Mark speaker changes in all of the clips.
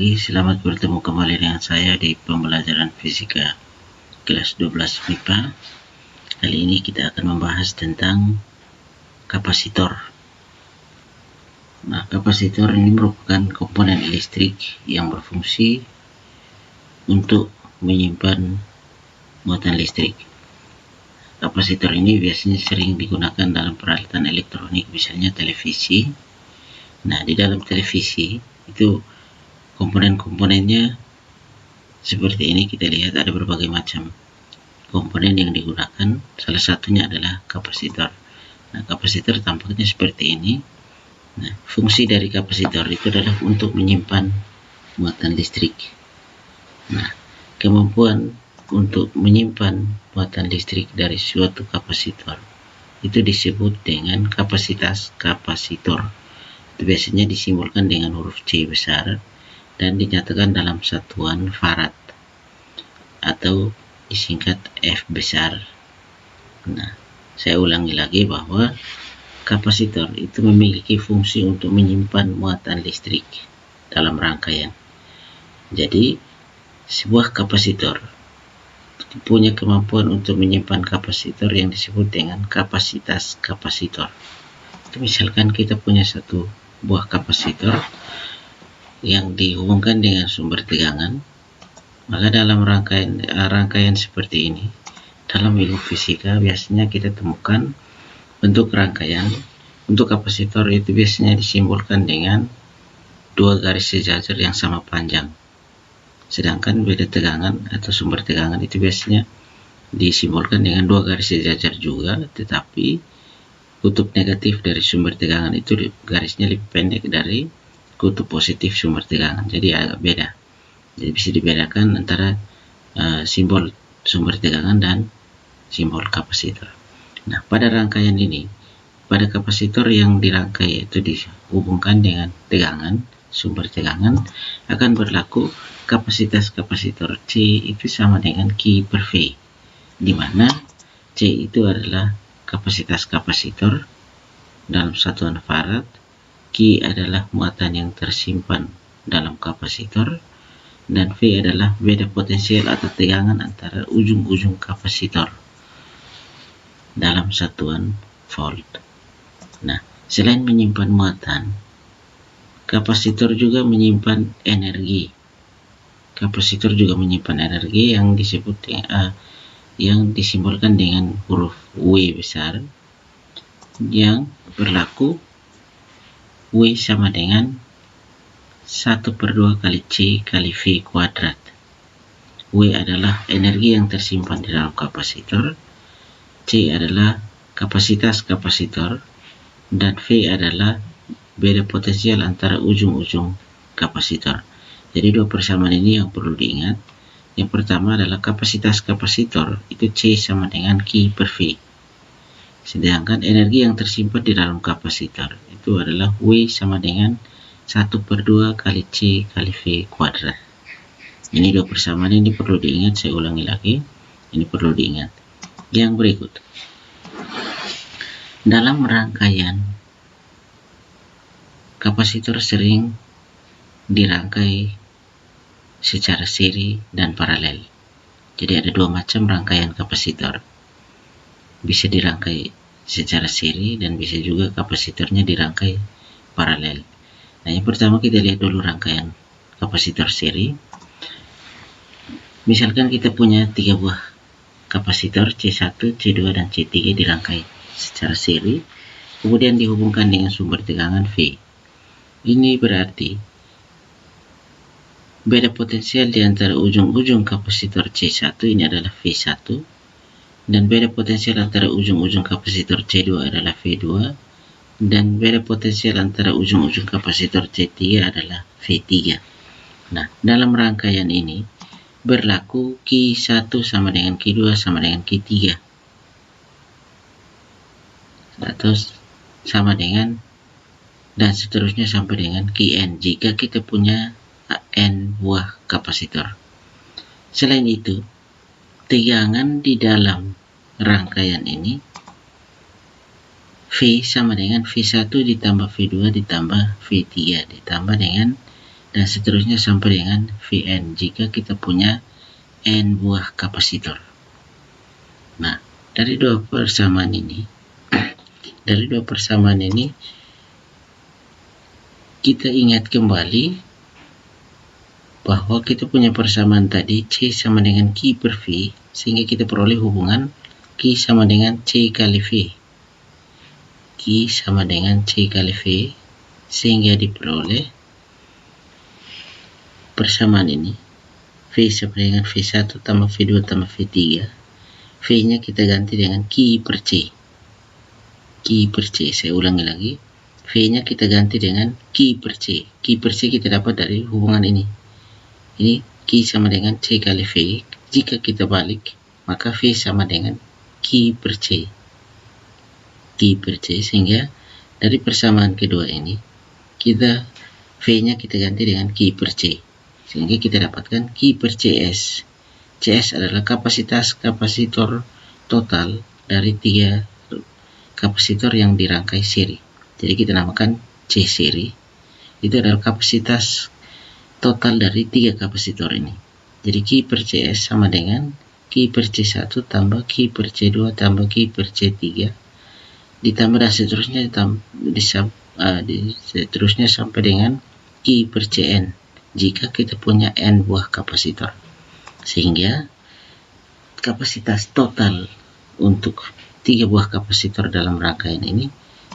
Speaker 1: pagi, selamat bertemu kembali dengan saya di pembelajaran fisika kelas 12 MIPA. Kali ini kita akan membahas tentang kapasitor. Nah, kapasitor ini merupakan komponen listrik yang berfungsi untuk menyimpan muatan listrik. Kapasitor ini biasanya sering digunakan dalam peralatan elektronik, misalnya televisi. Nah, di dalam televisi itu komponen-komponennya seperti ini. Kita lihat ada berbagai macam komponen yang digunakan, salah satunya adalah kapasitor. Nah, kapasitor tampaknya seperti ini. Nah, fungsi dari kapasitor itu adalah untuk menyimpan muatan listrik. Nah, kemampuan untuk menyimpan muatan listrik dari suatu kapasitor itu disebut dengan kapasitas kapasitor. Itu biasanya disimbolkan dengan huruf C besar dan dinyatakan dalam satuan farad atau disingkat F besar. Nah, saya ulangi lagi bahwa kapasitor itu memiliki fungsi untuk menyimpan muatan listrik dalam rangkaian. Jadi, sebuah kapasitor punya kemampuan untuk menyimpan kapasitor yang disebut dengan kapasitas kapasitor. Misalkan kita punya satu buah kapasitor yang dihubungkan dengan sumber tegangan, maka dalam rangkaian seperti ini, dalam ilmu fisika biasanya kita temukan bentuk rangkaian untuk kapasitor itu biasanya disimbolkan dengan dua garis sejajar yang sama panjang. Sedangkan beda tegangan atau sumber tegangan itu biasanya disimbolkan dengan dua garis sejajar juga, tetapi kutub negatif dari sumber tegangan itu garisnya lebih pendek dari kutub positif sumber tegangan, jadi agak beda. Jadi bisa dibedakan antara simbol sumber tegangan dan simbol kapasitor. Nah, pada rangkaian ini, pada kapasitor yang dirangkai itu dihubungkan dengan tegangan, sumber tegangan, akan berlaku kapasitas kapasitor C itu sama dengan Q per V, di mana C itu adalah kapasitas kapasitor dalam satuan farad, Q adalah muatan yang tersimpan dalam kapasitor, dan V adalah beda potensial atau tegangan antara ujung-ujung kapasitor dalam satuan volt. Nah, selain menyimpan muatan, kapasitor juga menyimpan energi. Kapasitor juga menyimpan energi yang disebut yang disimbolkan dengan huruf W besar, yang berlaku W sama dengan 1/2 kali C kali V kuadrat. W adalah energi yang tersimpan di dalam kapasitor, C adalah kapasitas kapasitor, dan V adalah beda potensial antara ujung-ujung kapasitor. Jadi dua persamaan ini yang perlu diingat. Yang pertama adalah kapasitas kapasitor itu C sama dengan Q per V. Sedangkan energi yang tersimpan di dalam kapasitor itu adalah W sama dengan 1/2 kali C kali V kuadrat. Ini dua persamaan ini perlu diingat, saya ulangi lagi. Ini perlu diingat. Yang berikut. Dalam rangkaian, kapasitor sering dirangkai secara seri dan paralel. Jadi ada dua macam rangkaian kapasitor. Bisa dirangkai secara seri dan bisa juga kapasitornya dirangkai paralel. Nah, yang pertama kita lihat dulu rangkaian kapasitor seri. Misalkan kita punya 3 buah kapasitor C1, C2, dan C3 dirangkai secara seri, kemudian dihubungkan dengan sumber tegangan V. Ini berarti beda potensial di antara ujung-ujung kapasitor C1 ini adalah V1, dan beda potensial antara ujung-ujung kapasitor C2 adalah V2, dan beda potensial antara ujung-ujung kapasitor C3 adalah V3. Nah, dalam rangkaian ini berlaku Q1 sama dengan Q2 sama dengan Q3, atau sama dengan, dan seterusnya sampai dengan Qn jika kita punya N buah kapasitor. Selain itu, tegangan di dalam rangkaian ini V sama dengan V1 ditambah V2 ditambah V3 ditambah dengan dan seterusnya sampai dengan Vn jika kita punya N buah kapasitor. Nah, dari dua persamaan ini kita ingat kembali bahwa kita punya persamaan tadi C sama dengan Q per V, sehingga kita peroleh hubungan Q sama dengan C kali V. Q sama dengan C kali V, sehingga diperoleh persamaan ini V sama dengan V1 tambah V2 tambah V3. V nya kita ganti dengan Q per C. Q per C, saya ulangi lagi, V nya kita ganti dengan Q per C. Q per C kita dapat dari hubungan ini. Ini Q sama dengan C kali V. Jika kita balik, maka V sama dengan Q per C. Q per C, sehingga dari persamaan kedua ini kita V nya kita ganti dengan Q per C, sehingga kita dapatkan Q per CS. CS adalah kapasitas kapasitor total dari 3 kapasitor yang dirangkai seri. Jadi kita namakan C seri. Itu adalah kapasitas total dari 3 kapasitor ini. Jadi Q per CS sama dengan Q per C1 tambah Q per C2 tambah Q per C3 ditambah dan seterusnya seterusnya sampai dengan Q per Cn jika kita punya N buah kapasitor. Sehingga kapasitas total untuk 3 buah kapasitor dalam rangkaian ini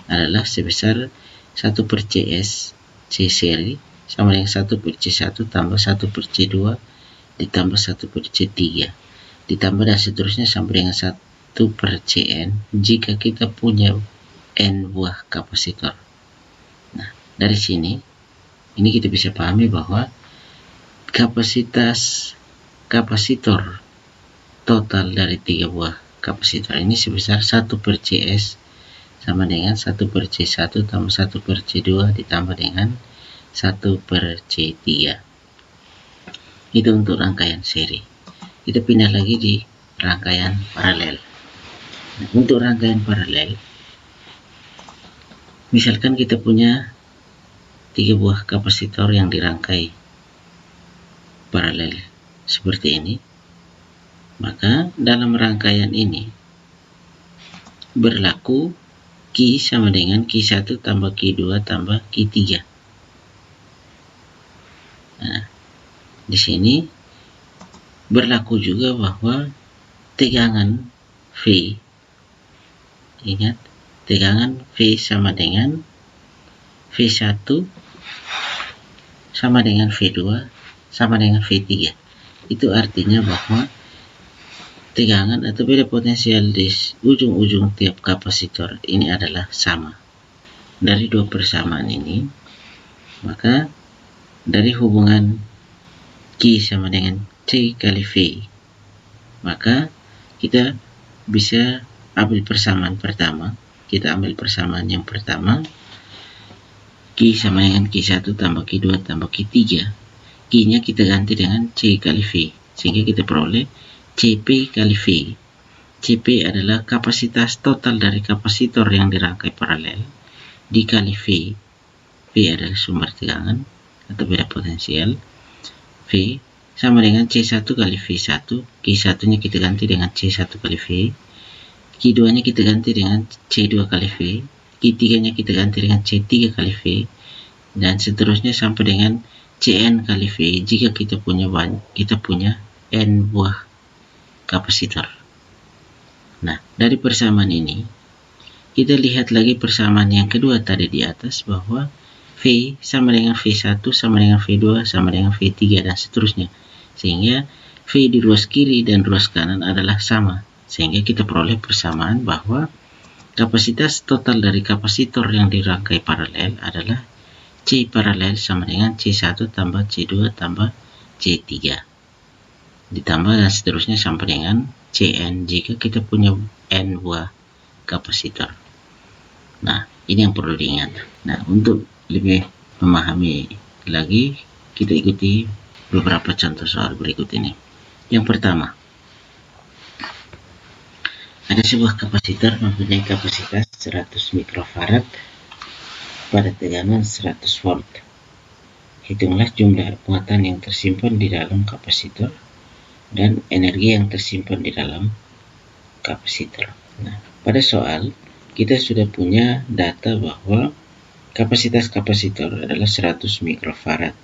Speaker 1: adalah sebesar 1 per CS C seri sama dengan 1 per C1 tambah 1 per C2 ditambah 1 per C3 ditambah dan seterusnya sampai dengan 1 per Cn jika kita punya N buah kapasitor. Nah, dari sini ini kita bisa pahami bahwa kapasitas kapasitor total dari 3 buah kapasitor ini sebesar 1 per CS sama dengan 1 per C1 tambah 1 per C2 ditambah dengan 1 per C3. Itu untuk rangkaian seri. Kita pindah lagi di rangkaian paralel. Nah, untuk rangkaian paralel, misalkan kita punya 3 buah kapasitor yang dirangkai paralel seperti ini, maka dalam rangkaian ini berlaku Q sama dengan Q1 tambah Q2 tambah Q3. Nah, di sini berlaku juga bahwa tegangan V, ingat, tegangan V sama dengan V1 sama dengan V2 sama dengan V3. Itu artinya bahwa tegangan atau beda potensial di ujung-ujung tiap kapasitor ini adalah sama. Dari dua persamaan ini, maka dari hubungan Q sama dengan C kali V, maka kita bisa ambil persamaan pertama. Kita ambil persamaan yang pertama, Q sama dengan Q1 tambah Q2 tambah Q3. Q-nya kita ganti dengan C kali V, sehingga kita peroleh CP kali V. CP adalah kapasitas total dari kapasitor yang dirangkai paralel dikali V. V adalah sumber tegangan atau beda potensial. V sama dengan C1 kali V1. Q1-nya kita ganti dengan C1 kali V. Q2-nya kita ganti dengan C2 kali V. Q3-nya kita ganti dengan C3 kali V. Dan seterusnya sampai dengan Cn kali V jika kita punya N buah kapasitor. Nah, dari persamaan ini kita lihat lagi persamaan yang kedua tadi di atas, bahwa V sama dengan V1 sama dengan V2 sama dengan V3 dan seterusnya, sehingga V di ruas kiri dan ruas kanan adalah sama, sehingga kita peroleh persamaan bahwa kapasitas total dari kapasitor yang dirangkai paralel adalah C paralel sama dengan C1 tambah C2 tambah C3 ditambah dan seterusnya sampai dengan Cn jika kita punya N buah kapasitor. Nah, ini yang perlu diingat. Nah, untuk lebih memahami lagi, kita ikuti beberapa contoh soal berikut ini. Yang pertama, ada sebuah kapasitor mempunyai kapasitas 100 mikrofarad pada tegangan 100 volt hitunglah jumlah muatan yang tersimpan di dalam kapasitor dan energi yang tersimpan di dalam kapasitor. Nah, pada soal kita sudah punya data bahwa kapasitas kapasitor adalah 100 mikrofarad.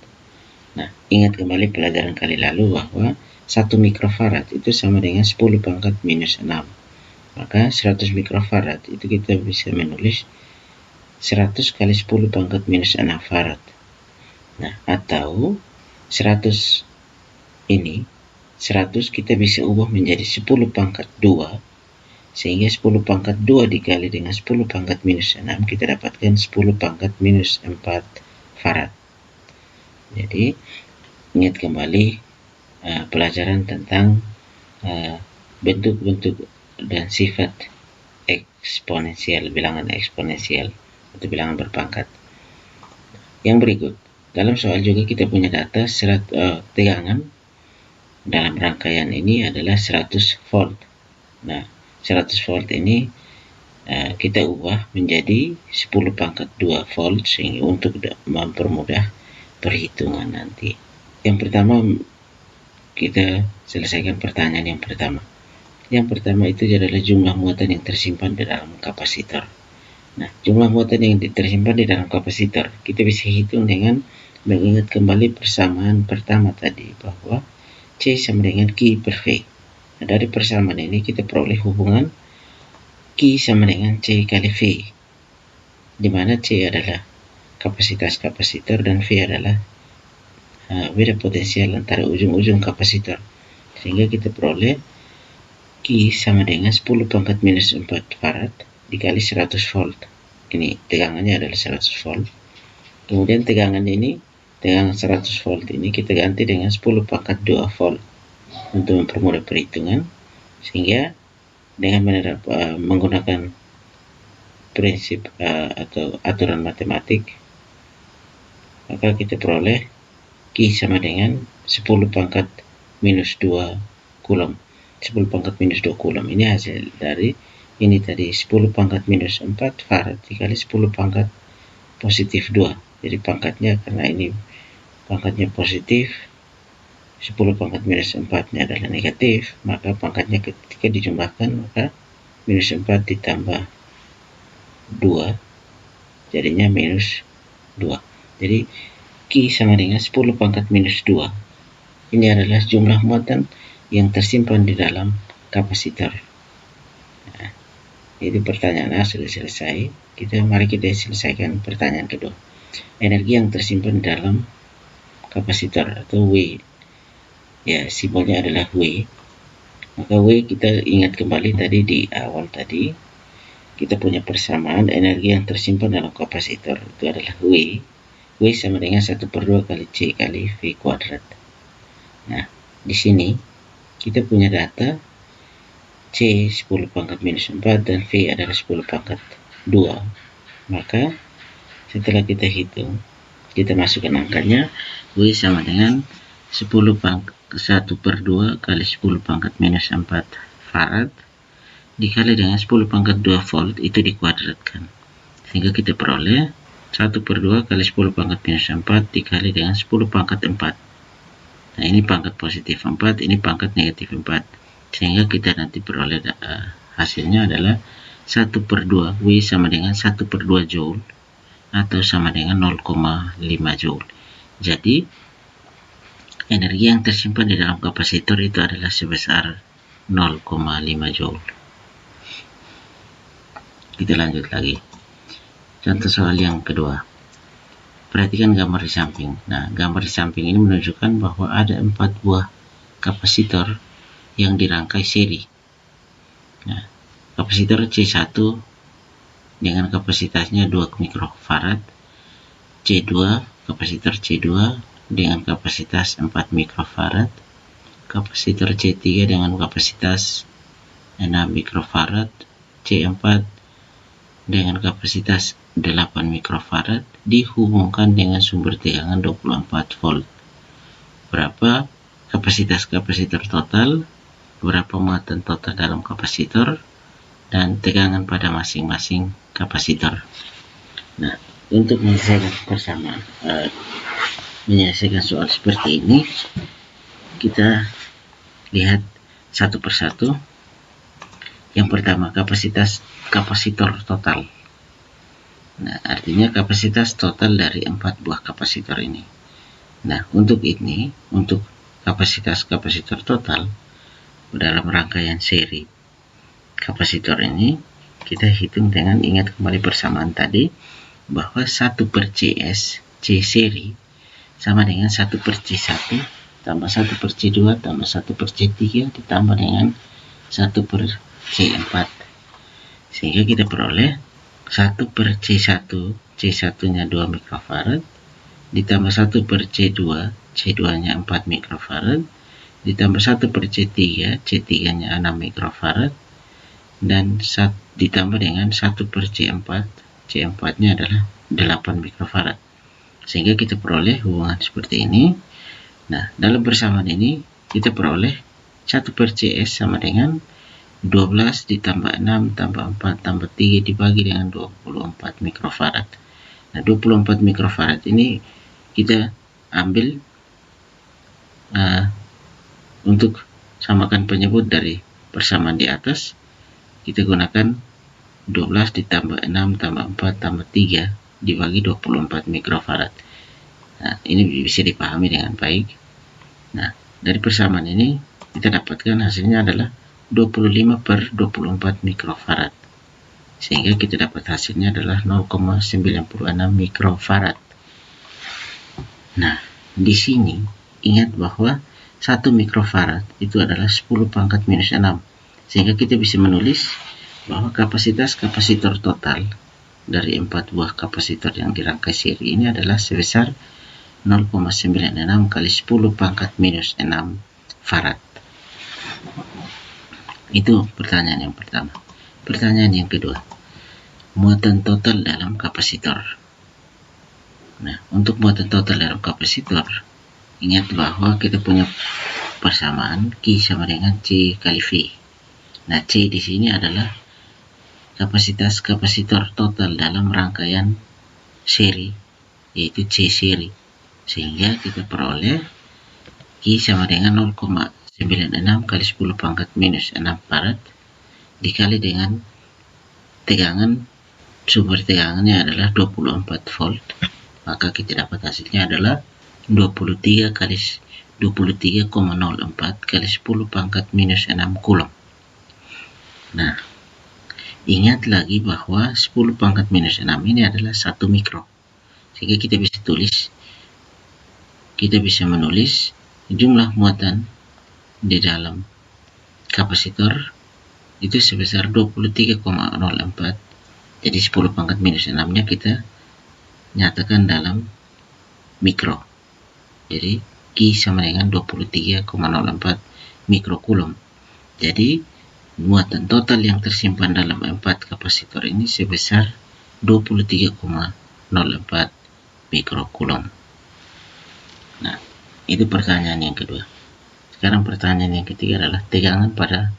Speaker 1: Nah, ingat kembali pelajaran kali lalu bahwa 1 mikrofarad itu sama dengan 10 pangkat minus 6. Maka 100 mikrofarad itu kita bisa menulis 100 kali 10 pangkat minus 6 farad. Nah, atau 100 ini 100 kita bisa ubah menjadi 10 pangkat 2, sehingga 10 pangkat 2 dikali dengan 10 pangkat minus 6 kita dapatkan 10 pangkat minus 4 farad. Jadi ingat kembali pelajaran tentang bentuk-bentuk dan sifat eksponensial, bilangan eksponensial atau bilangan berpangkat. Yang berikut, dalam soal juga kita punya data tegangan dalam rangkaian ini adalah 100 volt. Nah, 100 volt ini kita ubah menjadi 10 pangkat 2 volt sehingga untuk mempermudah perhitungan nanti. Yang pertama, kita selesaikan pertanyaan yang pertama. Yang pertama itu adalah jumlah muatan yang tersimpan di dalam kapasitor. Nah, jumlah muatan yang tersimpan di dalam kapasitor kita bisa hitung dengan mengingat kembali persamaan pertama tadi bahwa C sama dengan Q per V. Nah, dari persamaan ini kita peroleh hubungan Q sama dengan C kali V, di mana C adalah kapasitas kapasitor dan V adalah beda potensial antara ujung-ujung kapasitor, sehingga kita peroleh Q sama dengan 10 pangkat minus 4 farad dikali 100 volt. Ini tegangannya adalah 100 volt. Kemudian tegangan 100 volt ini kita ganti dengan 10 pangkat 2 volt untuk mempermudah perhitungan, sehingga dengan menggunakan prinsip atau aturan matematik, maka kita peroleh Q sama dengan 10 pangkat minus 2 kulom. 10 pangkat minus 2 kulom ini hasil dari ini tadi 10 pangkat minus 4 farad dikali 10 pangkat positif 2. Jadi pangkatnya, karena ini pangkatnya positif, 10 pangkat minus 4 nya adalah negatif, maka pangkatnya ketika dijumlahkan maka minus 4 ditambah 2 jadinya minus 2. Jadi Q sama dengan 10 pangkat minus 2. Ini adalah jumlah muatan yang tersimpan di dalam kapasitor. Nah, itu pertanyaan A sudah selesai. Mari kita selesaikan pertanyaan kedua. Energi yang tersimpan dalam kapasitor atau W. Ya, simbolnya adalah W. Maka W kita ingat kembali tadi di awal tadi. Kita punya persamaan energi yang tersimpan dalam kapasitor itu adalah W. W sama dengan 1/2 kali C kali V kuadrat. Nah, di sini kita punya data C 10 pangkat minus 4 dan V adalah 10 pangkat 2. Maka setelah kita hitung, kita masukkan angkanya, W sama dengan 1/2 kali 10 pangkat minus 4 farad dikali dengan 10 pangkat 2 volt, itu dikuadratkan. Sehingga kita peroleh 1/2 kali 10 pangkat minus 4 dikali dengan 10 pangkat 4. Nah, ini pangkat positif 4, ini pangkat negatif 4. Sehingga kita nanti peroleh hasilnya adalah 1/2. W sama dengan 1/2 joule atau sama dengan 0,5 joule. Jadi energi yang tersimpan di dalam kapasitor itu adalah sebesar 0,5 joule. Kita lanjut lagi. Contoh soal yang kedua. Perhatikan gambar di samping. Nah, gambar di samping ini menunjukkan bahwa ada 4 buah kapasitor yang dirangkai seri. Nah, kapasitor C1 dengan kapasitasnya 2 mikrofarad, C2, kapasitor C2 dengan kapasitas 4 mikrofarad, kapasitor C3 dengan kapasitas 6 mikrofarad, C4 dengan kapasitas 8 mikrofarad dihubungkan dengan sumber tegangan 24 volt. Berapa kapasitas kapasitor total, berapa muatan total dalam kapasitor, dan tegangan pada masing-masing kapasitor. Nah, untuk menyelesaikan persamaan menyelesaikan soal seperti ini, kita lihat satu persatu. Yang pertama, kapasitor total. Nah, artinya kapasitas total dari 4 buah kapasitor ini. Nah, untuk kapasitor total dalam rangkaian seri kapasitor ini, kita hitung dengan ingat kembali persamaan tadi, bahwa 1/Cs, C seri, sama dengan 1/C1 tambah 1/C2 tambah 1/C3 ditambah dengan 1/C4. Sehingga kita peroleh 1/C1, C1-nya 2 mikrofarad, ditambah 1/C2, C2-nya 4 mikrofarad, ditambah 1/C3, C3-nya 6 mikrofarad, dan ditambah dengan 1/C4, C4-nya adalah 8 mikrofarad. Sehingga kita peroleh hubungan seperti ini. Nah, dalam persamaan ini kita peroleh 1/Cs sama dengan 12 ditambah 6 tambah 4 tambah 3 dibagi dengan 24 mikrofarad. Nah, 24 mikrofarad ini kita ambil untuk samakan penyebut dari persamaan di atas. Kita gunakan 12 ditambah 6 tambah 4 tambah 3 dibagi 24 mikrofarad. Nah, ini bisa dipahami dengan baik. Nah, dari persamaan ini kita dapatkan hasilnya adalah 25/24 mikrofarad. Sehingga kita dapat hasilnya adalah 0,96 mikrofarad. Nah, di sini ingat bahwa 1 mikrofarad itu adalah 10 pangkat minus 6. Sehingga kita bisa menulis bahwa kapasitas kapasitor total dari 4 buah kapasitor yang dirangkai seri ini adalah sebesar 0,96 kali 10 pangkat minus 6 farad. Itu pertanyaan yang pertama. Pertanyaan yang kedua, muatan total dalam kapasitor. Nah, untuk muatan total dalam kapasitor, ingat bahwa kita punya persamaan Q sama dengan C kali V. Nah, C di sini adalah kapasitas kapasitor total dalam rangkaian seri, yaitu C seri. Sehingga kita peroleh Q sama dengan 0,96 kali 10 pangkat minus 6 farad dikali dengan tegangan, sumber tegangannya adalah 24 volt, maka kita dapat hasilnya adalah 23,04 kali 10 pangkat minus 6 coulomb. Nah, ingat lagi bahwa 10 pangkat minus 6 ini adalah 1 mikro. Sehingga kita bisa menulis jumlah muatan di dalam kapasitor itu sebesar 23,04. Jadi 10 pangkat minus 6-nya kita nyatakan dalam mikro. Jadi Q sama dengan 23,04 mikrocoulomb. Jadi muatan total yang tersimpan dalam 4 kapasitor ini sebesar 23,04 mikrocoulomb. Nah, itu pertanyaan yang kedua. Sekarang pertanyaan yang ketiga adalah tegangan pada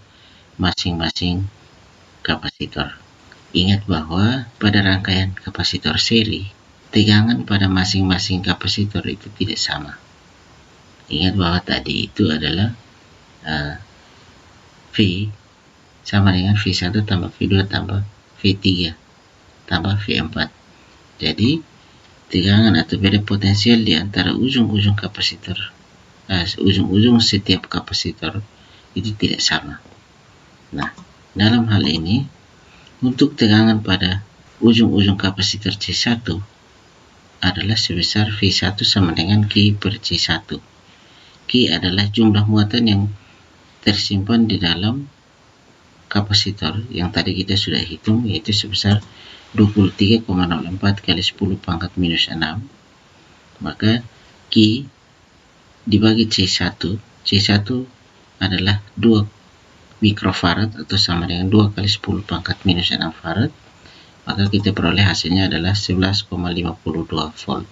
Speaker 1: masing-masing kapasitor. Ingat bahwa pada rangkaian kapasitor seri, tegangan pada masing-masing kapasitor itu tidak sama. Ingat bahwa tadi itu adalah V sama dengan V1 tambah V2 tambah V3 tambah V4. Jadi tegangan atau beda potensial di antara ujung-ujung kapasitor, ujung-ujung setiap kapasitor itu tidak sama. Nah, dalam hal ini untuk tegangan pada ujung-ujung kapasitor C1 adalah sebesar V1 sama dengan Q/C1. Q adalah jumlah muatan yang tersimpan di dalam kapasitor yang tadi kita sudah hitung, yaitu sebesar 23,04 kali 10 pangkat minus 6. Maka Q dibagi C1. C1 adalah 2 mikrofarad atau sama dengan 2 kali 10 pangkat minus 6 farad. Maka kita peroleh hasilnya adalah 11,52 volt.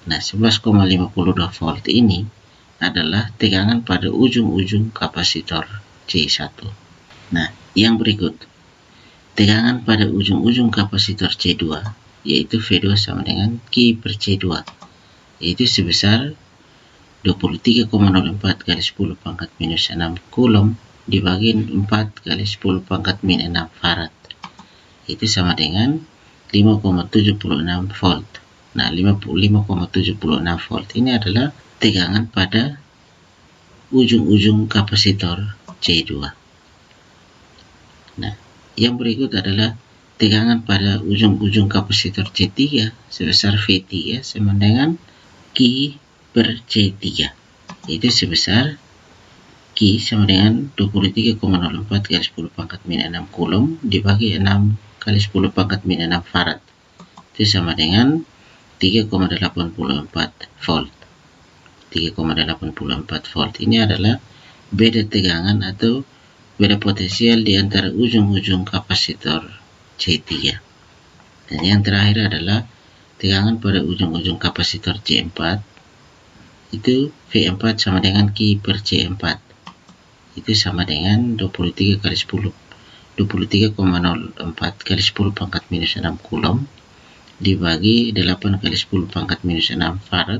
Speaker 1: Nah, 11,52 volt ini adalah tegangan pada ujung-ujung kapasitor C1. Nah, yang berikut, tegangan pada ujung-ujung kapasitor C2, yaitu V2 sama dengan Q/C2. yaitu sebesar 23,04 kali 10 pangkat minus 6 Coulomb dibagi 4 kali 10 pangkat min 6 Farad. Itu sama dengan 5,76 volt. Nah, 5,76 volt ini adalah tegangan pada ujung-ujung kapasitor C2. Nah, yang berikut adalah tegangan pada ujung-ujung kapasitor C3 sebesar V3 sama dengan Q per C3, yaitu sebesar Q sama dengan 23,04 kali 10 pangkat min 6 Coulomb dibagi 6 kali 10 pangkat min 6 Farad. Itu sama dengan 3,84 volt. 3,84 volt ini adalah beda tegangan atau beda potensial di antara ujung-ujung kapasitor C3. Dan yang terakhir adalah tegangan pada ujung-ujung kapasitor C4, itu V4 sama dengan Q per C4, itu sama dengan 23 kali 10 23,04 kali 10 pangkat minus 6 Coulomb dibagi 8 kali 10 pangkat minus 6 Farad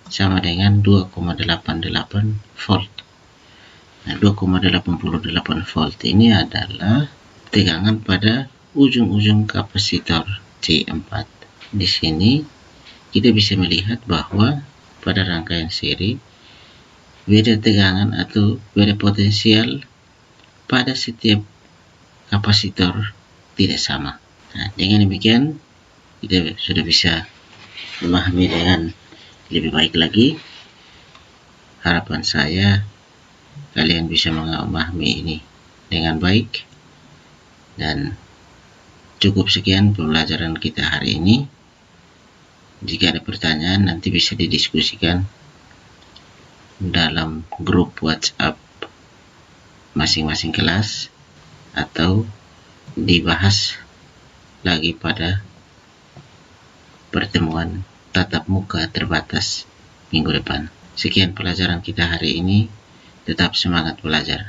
Speaker 1: sama dengan 2,88 volt. Nah, 2,88 volt ini adalah tegangan pada ujung-ujung kapasitor C4. Di sini kita bisa melihat bahwa pada rangkaian seri beda tegangan atau beda potensial pada setiap kapasitor tidak sama. Nah, dengan demikian kita sudah bisa memahami dengan lebih baik lagi. Harapan saya kalian bisa memahami ini dengan baik, dan cukup sekian pembelajaran kita hari ini. Jika ada pertanyaan nanti bisa didiskusikan dalam grup WhatsApp masing-masing kelas atau dibahas lagi pada pertemuan tatap muka terbatas minggu depan. Sekian pelajaran kita hari ini. Tetap semangat belajar.